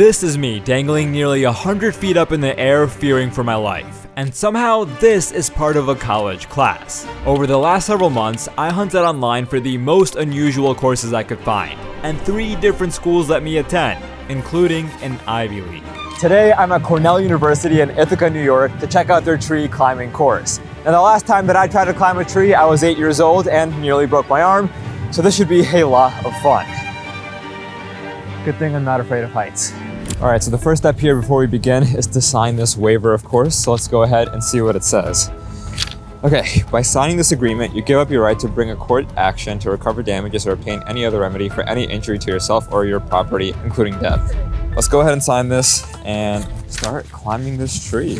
This is me dangling nearly 100 feet up in the air, fearing for my life. And somehow this is part of a college class. Over the last several months, I hunted online for the most unusual courses I could find, and 3 different schools let me attend, including an Ivy League. Today, I'm at Cornell University in Ithaca, New York to check out their tree climbing course. And the last time that I tried to climb a tree, I was 8 years old and nearly broke my arm, so this should be a lot of fun. Good thing I'm not afraid of heights. All right, so the first step here before we begin is to sign this waiver, of course, so let's go ahead and see what it says. Okay, by signing this agreement, you give up your right to bring a court action to recover damages or obtain any other remedy for any injury to yourself or your property, including death. Let's go ahead and sign this and start climbing this tree.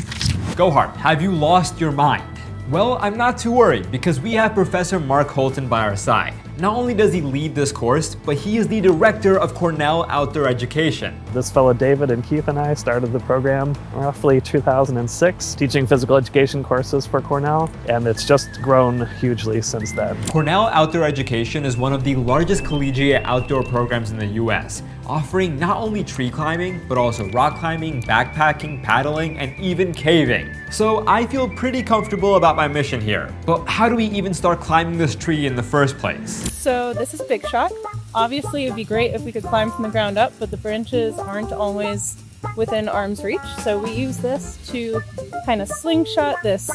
Gohar, have you lost your mind? Well, I'm not too worried because we have Professor Mark Holton by our side. Not only does he lead this course, but he is the director of Cornell Outdoor Education. This fellow David and Keith and I started the program roughly 2006, teaching physical education courses for Cornell, and it's just grown hugely since then. Cornell Outdoor Education is one of the largest collegiate outdoor programs in the US, offering not only tree climbing, but also rock climbing, backpacking, paddling, and even caving. So I feel pretty comfortable about my mission here. But how do we even start climbing this tree in the first place? So this is Big Shot. Obviously it'd be great if we could climb from the ground up, but the branches aren't always within arm's reach. So we use this to kind of slingshot this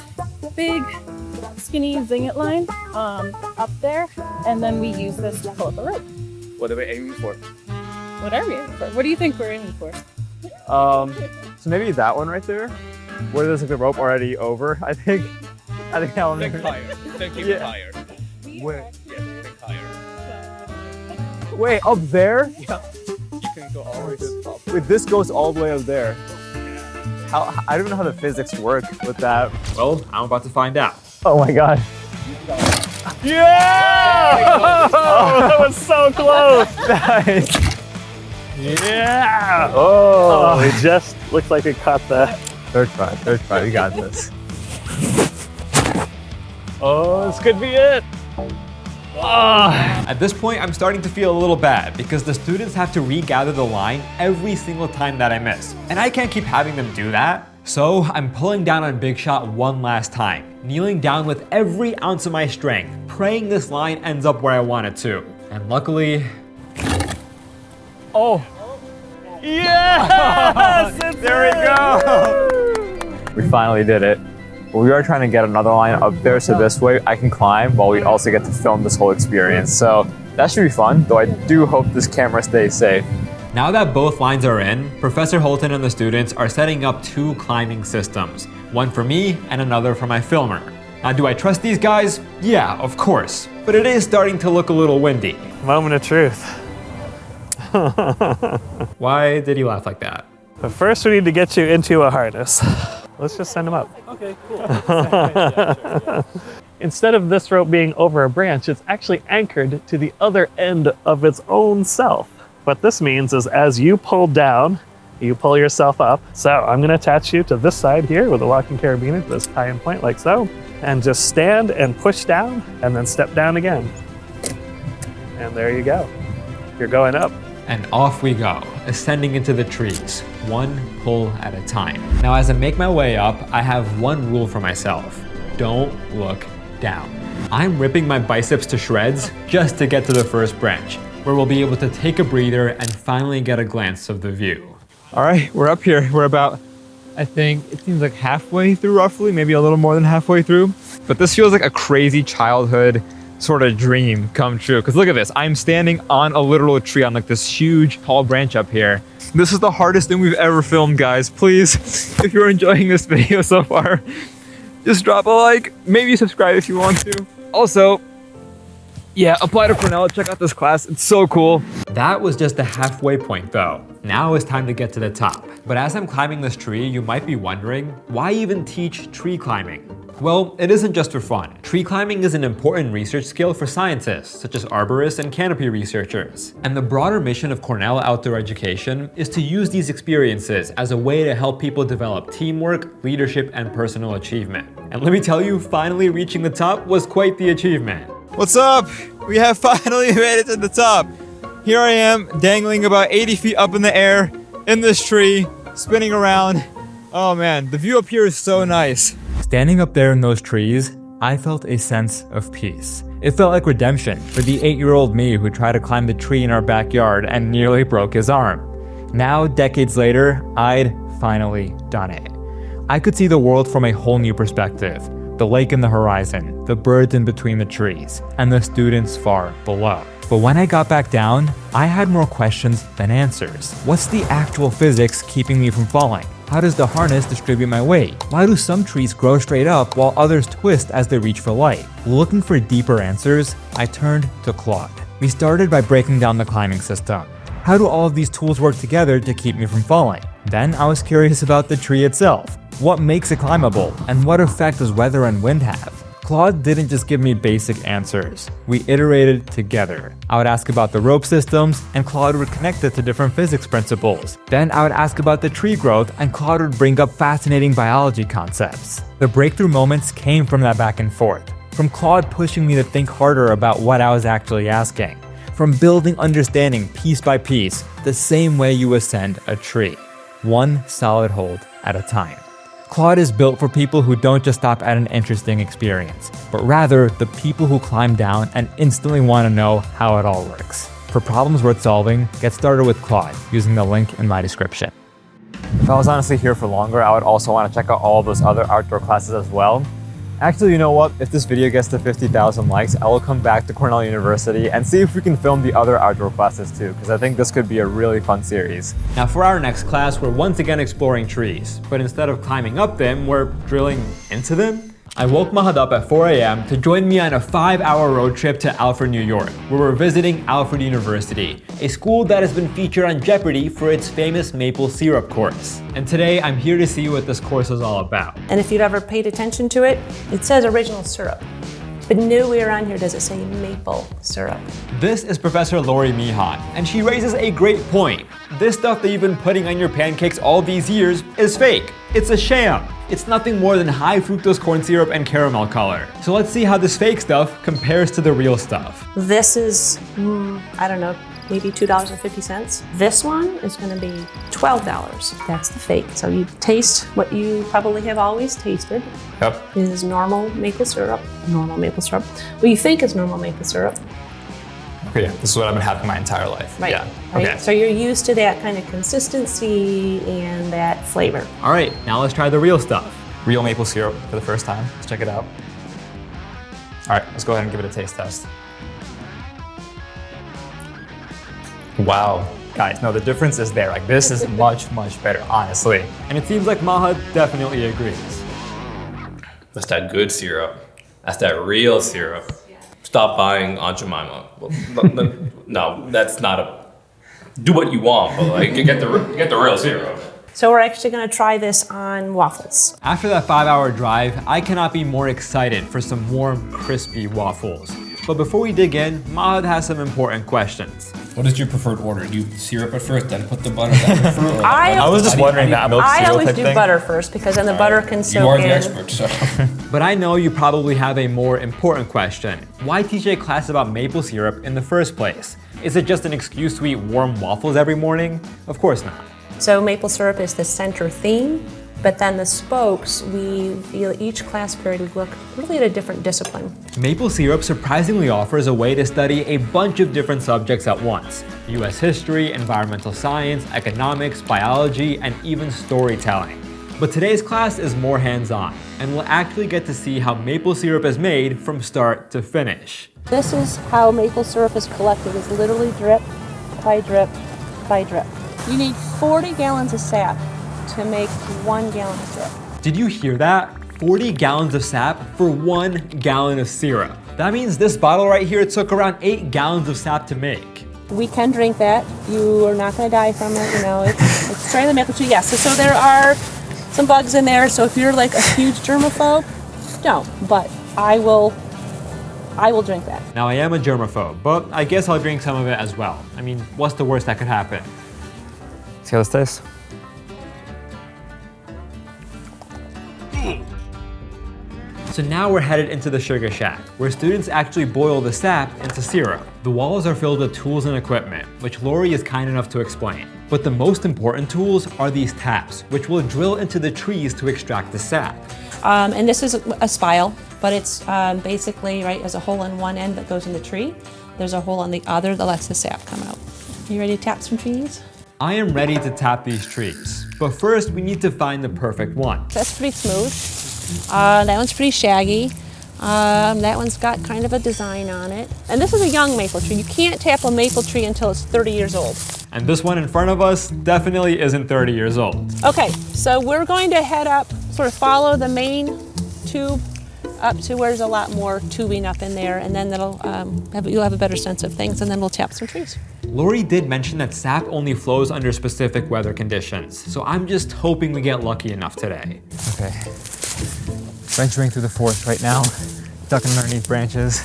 big skinny zinget line up there, and then we use this to pull up a rope. What are we aiming for? What are we aiming for? What do you think we're aiming for? So maybe that one right there, where there's like the rope already over, I think that one. Think higher. Think even higher. Wait. Yeah, think higher. Wait, up there? Yeah. You can go all the way to the top. Wait, this goes all the way up there. I don't know how the physics work with that. Well, I'm about to find out. Oh my god. Yeah! Oh, that was so close. Nice. Yeah! Oh, it just looks like it caught the... Third try, we got this. Oh, this could be it. At this point, I'm starting to feel a little bad because the students have to regather the line every single time that I miss. And I can't keep having them do that. So I'm pulling down on Big Shot one last time, kneeling down with every ounce of my strength, praying this line ends up where I want it to. And luckily... Oh! Yes! There we go! We finally did it. But we are trying to get another line up there so this way I can climb while we also get to film this whole experience. So that should be fun, though I do hope this camera stays safe. Now that both lines are in, Professor Holton and the students are setting up 2 climbing systems, one for me and another for my filmer. Now, do I trust these guys? Yeah, of course, but it is starting to look a little windy. Moment of truth. Why did he laugh like that? But first we need to get you into a harness. Let's just send him up. Okay, cool. Instead of this rope being over a branch, it's actually anchored to the other end of its own self. What this means is as you pull down, you pull yourself up. So I'm gonna attach you to this side here with a locking carabiner, this tie-in point like so, and just stand and push down and then step down again. And there you go. You're going up. And off we go, ascending into the trees, one pull at a time. Now, as I make my way up, I have one rule for myself. Don't look down. I'm ripping my biceps to shreds just to get to the first branch, where we'll be able to take a breather and finally get a glance of the view. All right, we're up here. We're about, I think, it seems like halfway through roughly, maybe a little more than halfway through. But this feels like a crazy childhood sort of dream come true. Because look at this, I'm standing on a literal tree on like this huge tall branch up here. This is the hardest thing we've ever filmed, guys. Please, if you're enjoying this video so far, just drop a like, maybe subscribe if you want to. Also, yeah, apply to Cornell, check out this class, it's so cool. That was just the halfway point though. Now it's time to get to the top. But as I'm climbing this tree, you might be wondering, why even teach tree climbing? Well, it isn't just for fun. Tree climbing is an important research skill for scientists, such as arborists and canopy researchers. And the broader mission of Cornell Outdoor Education is to use these experiences as a way to help people develop teamwork, leadership, and personal achievement. And let me tell you, finally reaching the top was quite the achievement. What's up? We have finally made it to the top. Here I am, dangling about 80 feet up in the air, in this tree, spinning around. Oh man, the view up here is so nice. Standing up there in those trees, I felt a sense of peace. It felt like redemption for the 8-year-old me who tried to climb the tree in our backyard and nearly broke his arm. Now, decades later, I'd finally done it. I could see the world from a whole new perspective. The lake in the horizon, the birds in between the trees, and the students far below. But when I got back down, I had more questions than answers. What's the actual physics keeping me from falling? How does the harness distribute my weight? Why do some trees grow straight up while others twist as they reach for light? Looking for deeper answers, I turned to Claude. We started by breaking down the climbing system. How do all of these tools work together to keep me from falling? Then I was curious about the tree itself. What makes it climbable? And what effect does weather and wind have? Claude didn't just give me basic answers. We iterated together. I would ask about the rope systems, and Claude would connect it to different physics principles. Then I would ask about the tree growth, and Claude would bring up fascinating biology concepts. The breakthrough moments came from that back and forth, from Claude pushing me to think harder about what I was actually asking, from building understanding piece by piece, the same way you ascend a tree, one solid hold at a time. Claude is built for people who don't just stop at an interesting experience, but rather the people who climb down and instantly want to know how it all works. For problems worth solving, get started with Claude using the link in my description. If I was honestly here for longer, I would also want to check out all those other outdoor classes as well. Actually, you know what? If this video gets to 50,000 likes, I will come back to Cornell University and see if we can film the other outdoor classes too, because I think this could be a really fun series. Now for our next class, we're once again exploring trees, but instead of climbing up them, we're drilling into them. I woke Mahad up at 4 a.m. to join me on a 5-hour road trip to Alfred, New York, where we're visiting Alfred University, a school that has been featured on Jeopardy for its famous maple syrup course. And today, I'm here to see what this course is all about. And if you've ever paid attention to it, it says original syrup. But nowhere on here does it say maple syrup. This is Professor Lori Mihan, and she raises a great point. This stuff that you've been putting on your pancakes all these years is fake. It's a sham. It's nothing more than high fructose corn syrup and caramel color. So let's see how this fake stuff compares to the real stuff. This is, I don't know, maybe $2.50. This one is going to be $12. That's the fake. So you taste what you probably have always tasted. Yep. Is normal maple syrup. Normal maple syrup. What you think is normal maple syrup. Okay, yeah, this is what I've been having my entire life. Right. Yeah. Right? Okay. So you're used to that kind of consistency and that flavor. All right, now let's try the real stuff. Real maple syrup for the first time. Let's check it out. All right, let's go ahead and give it a taste test. Wow. Guys, no, the difference is there. Like, this is much, much better, honestly. And it seems like Mahad definitely agrees. That's that good syrup. That's that real syrup. Stop buying Aunt Jemima. Well, no, that's not a. Do what you want, but like get the real syrup. So we're actually going to try this on waffles. After that 5-hour drive, I cannot be more excited for some warm, crispy waffles. But before we dig in, Mahad has some important questions. What is your preferred order? Do you syrup it first, then put the butter, then the fruit? I was just wondering that milk I cereal always type do thing. butter first because then the butter can soak in. You are the expert, so. But I know you probably have a more important question. Why teach a class about maple syrup in the first place? Is it just an excuse to eat warm waffles every morning? Of course not. So maple syrup is the center theme, but then the spokes, we feel each class period we look really at a different discipline. Maple syrup surprisingly offers a way to study a bunch of different subjects at once. US history, environmental science, economics, biology, and even storytelling. But today's class is more hands-on, and we'll actually get to see how maple syrup is made from start to finish. This is how maple syrup is collected. It's literally drip by drip by drip. You need 40 gallons of sap to make 1 gallon of syrup. Did you hear that? 40 gallons of sap for 1 gallon of syrup. That means this bottle right here took around 8 gallons of sap to make. We can drink that. You are not going to die from it. You know, it's trying the maple syrup. Yes. So there are some bugs in there. So if you're like a huge germaphobe, don't. But I will drink that. Now I am a germaphobe, but I guess I'll drink some of it as well. I mean, what's the worst that could happen? See how this tastes? So now we're headed into the sugar shack, where students actually boil the sap into syrup. The walls are filled with tools and equipment, which Lori is kind enough to explain. But the most important tools are these taps, which will drill into the trees to extract the sap. And this is a spile, but it's basically, right, there's a hole on one end that goes in the tree. There's a hole on the other that lets the sap come out. You ready to tap some trees? I am ready to tap these trees, but first we need to find the perfect one. That's pretty smooth. That one's pretty shaggy. That one's got kind of a design on it. And this is a young maple tree. You can't tap a maple tree until it's 30 years old. And this one in front of us definitely isn't 30 years old. Okay, so we're going to head up, sort of follow the main tube up to where there's a lot more tubing up in there, and then that'll you'll have a better sense of things, and then we'll tap some trees. Lori did mention that sap only flows under specific weather conditions, so I'm just hoping we get lucky enough today. Okay, venturing through the forest right now, ducking underneath branches.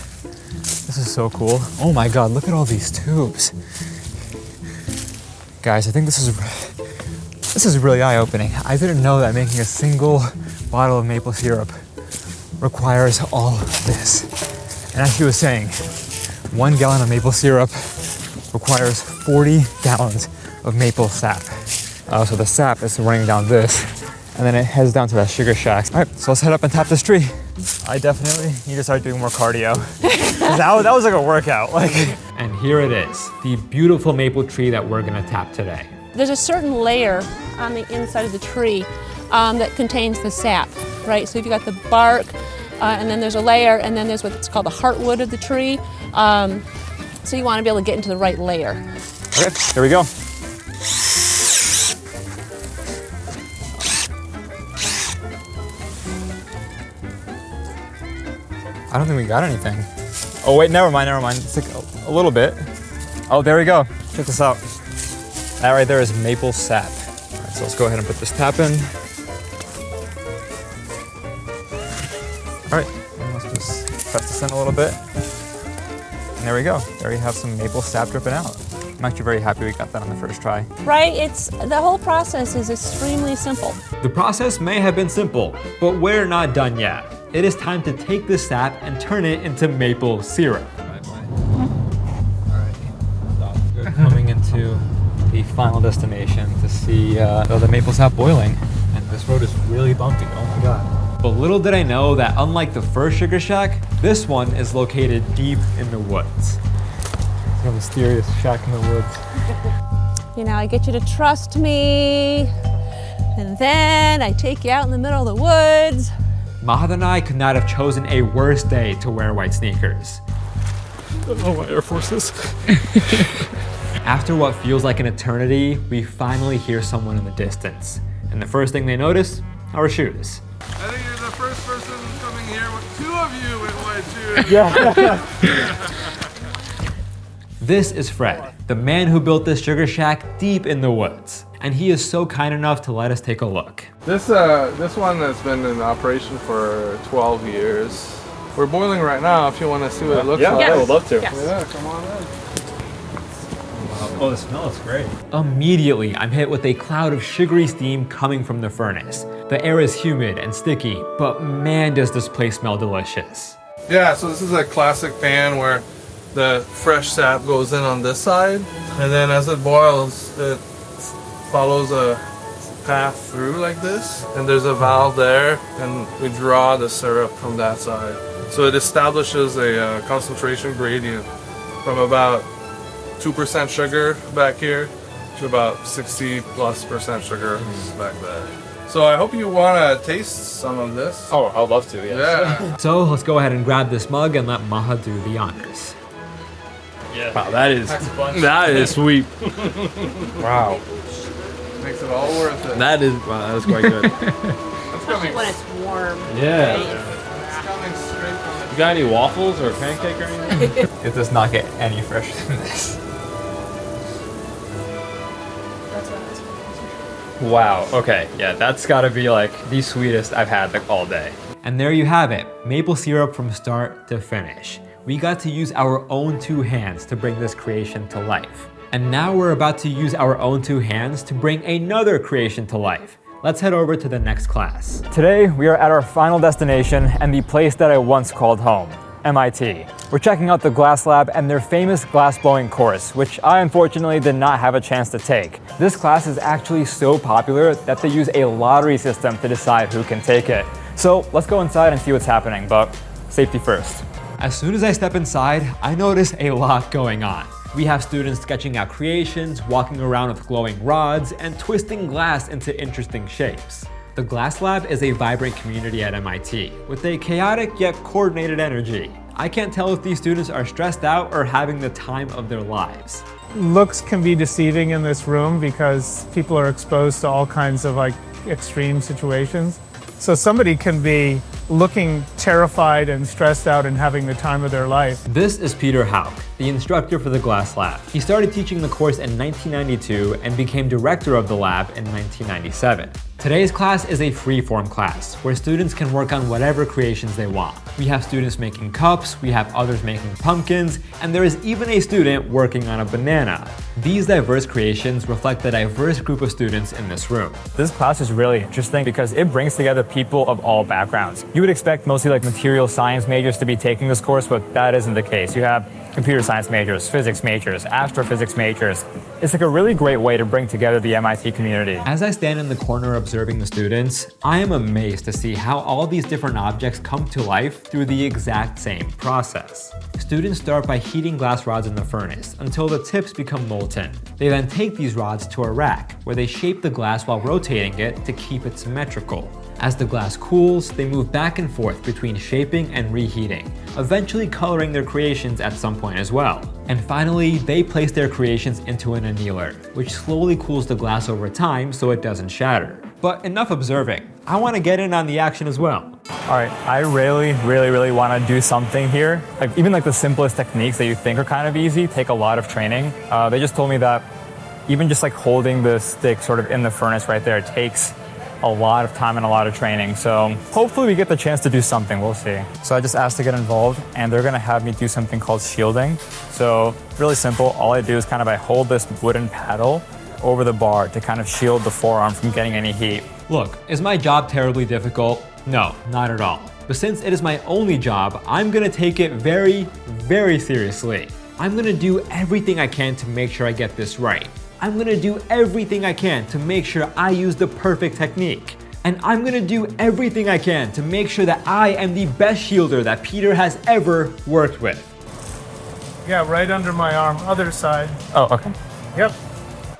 This is so cool. Oh my God, look at all these tubes. Guys, I think this is really eye-opening. I didn't know that making a single bottle of maple syrup requires all of this. And as she was saying, 1 gallon of maple syrup requires 40 gallons of maple sap. So the sap is running down this, and then it heads down to that sugar shack. All right, so let's head up and tap this tree. I definitely need to start doing more cardio. that was like a workout. And here it is, the beautiful maple tree that we're gonna tap today. There's a certain layer on the inside of the tree that contains the sap, right? So you've got the bark, and then there's a layer, and then there's what's called the heartwood of the tree. So you want to be able to get into the right layer. Okay, here we go. I don't think we got anything. Oh wait, never mind. It's like a little bit. Oh, there we go. Check this out. That right there is maple sap. All right, so let's go ahead and put this tap in. All right, and let's just press this in a little bit. And there we go. There you have some maple sap dripping out. I'm actually very happy we got that on the first try. Right, the whole process is extremely simple. The process may have been simple, but we're not done yet. It is time to take the sap and turn it into maple syrup. We're coming into the final destination to see the maple sap boiling. And this road is really bumpy, oh my God. But little did I know that unlike the first sugar shack, this one is located deep in the woods. It's a mysterious shack in the woods. You know, I get you to trust me, and then I take you out in the middle of the woods. Mahad and I could not have chosen a worse day to wear white sneakers. Oh, my Air Forces. After what feels like an eternity, we finally hear someone in the distance. And the first thing they notice, our shoes. I think you're the first person coming here with 2 of you in white shoes. This is Fred, the man who built this sugar shack deep in the woods. And he is so kind enough to let us take a look. This one has been in operation for 12 years. We're boiling right now if you want to see what it looks like. Yeah, I would love to. Yes. Yeah, come on in. Oh, the smell is great. Immediately, I'm hit with a cloud of sugary steam coming from the furnace. The air is humid and sticky, but man, does this place smell delicious. Yeah, so this is a classic pan where the fresh sap goes in on this side, and then as it boils, it follows a path through like this, and there's a valve there, and we draw the syrup from that side. So it establishes a concentration gradient from about 2% sugar back here to about 60+% sugar back there. So I hope you want to taste some of this. Oh, I'd love to, yes. Yeah. So let's go ahead and grab this mug and let Maha do the honors. Yeah. Wow, that is sweet. Wow. Makes it all worth it. That is quite good. That's coming, When it's warm. Yeah. it's coming straight from You got any waffles or pancake or anything? It does not get any fresher than this. Wow, okay, yeah, that's gotta be like the sweetest I've had like all day. And there you have it, maple syrup from start to finish. We got to use our own 2 hands to bring this creation to life. And now we're about to use our own 2 hands to bring another creation to life. Let's head over to the next class. Today, we are at our final destination and the place that I once called home, MIT. We're checking out the glass lab and their famous glass blowing course, which I unfortunately did not have a chance to take. This class is actually so popular that they use a lottery system to decide who can take it. So let's go inside and see what's happening, but safety first. As soon as I step inside, I notice a lot going on. We have students sketching out creations, walking around with glowing rods, and twisting glass into interesting shapes. The Glass Lab is a vibrant community at MIT, with a chaotic yet coordinated energy. I can't tell if these students are stressed out or having the time of their lives. Looks can be deceiving in this room because people are exposed to all kinds of extreme situations. So somebody can be looking terrified and stressed out and having the time of their life. This is Peter Hauk, the instructor for the Glass Lab. He started teaching the course in 1992 and became director of the lab in 1997. Today's class is a free-form class where students can work on whatever creations they want. We have students making cups, we have others making pumpkins, and there is even a student working on a banana. These diverse creations reflect the diverse group of students in this room. This class is really interesting because it brings together people of all backgrounds. You would expect mostly material science majors to be taking this course, but that isn't the case. You have computer science majors, physics majors, astrophysics majors. It's a really great way to bring together the MIT community. As I stand in the corner observing the students, I am amazed to see how all these different objects come to life through the exact same process. Students start by heating glass rods in the furnace until the tips become molten. They then take these rods to a rack where they shape the glass while rotating it to keep it symmetrical. As the glass cools, they move back and forth between shaping and reheating, eventually coloring their creations at some point as well. And finally, they place their creations into an annealer, which slowly cools the glass over time so it doesn't shatter. But enough observing. I want to get in on the action as well. All right, I really want to do something here. Even the simplest techniques that you think are kind of easy take a lot of training. They just told me that even just holding the stick sort of in the furnace right there takes a lot of time and a lot of training. So hopefully we get the chance to do something, we'll see. So I just asked to get involved and they're gonna have me do something called shielding. So really simple, all I do is I hold this wooden paddle over the bar to kind of shield the forearm from getting any heat. Look, is my job terribly difficult? No, not at all. But since it is my only job, I'm gonna take it very seriously. I'm gonna do everything I can to make sure I get this right. I'm gonna do everything I can to make sure I use the perfect technique. And I'm gonna do everything I can to make sure that I am the best shielder that Peter has ever worked with. Yeah, right under my arm, other side. Oh, okay. Yep.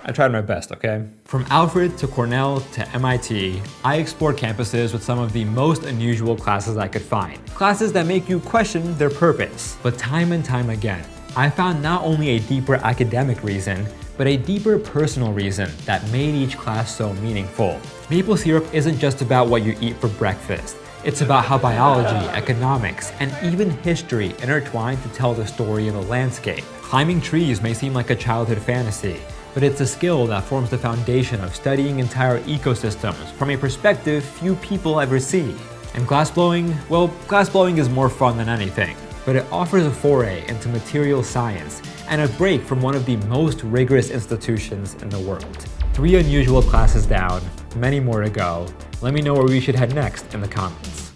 I tried my best, okay? From Alfred to Cornell to MIT, I explored campuses with some of the most unusual classes I could find. Classes that make you question their purpose. But time and time again, I found not only a deeper academic reason, but a deeper personal reason that made each class so meaningful. Maple syrup isn't just about what you eat for breakfast. It's about how biology, economics, and even history intertwine to tell the story of a landscape. Climbing trees may seem like a childhood fantasy, but it's a skill that forms the foundation of studying entire ecosystems from a perspective few people ever see. And glassblowing, well, glassblowing is more fun than anything, but it offers a foray into material science and a break from one of the most rigorous institutions in the world. 3 unusual classes down, many more to go. Let me know where we should head next in the comments.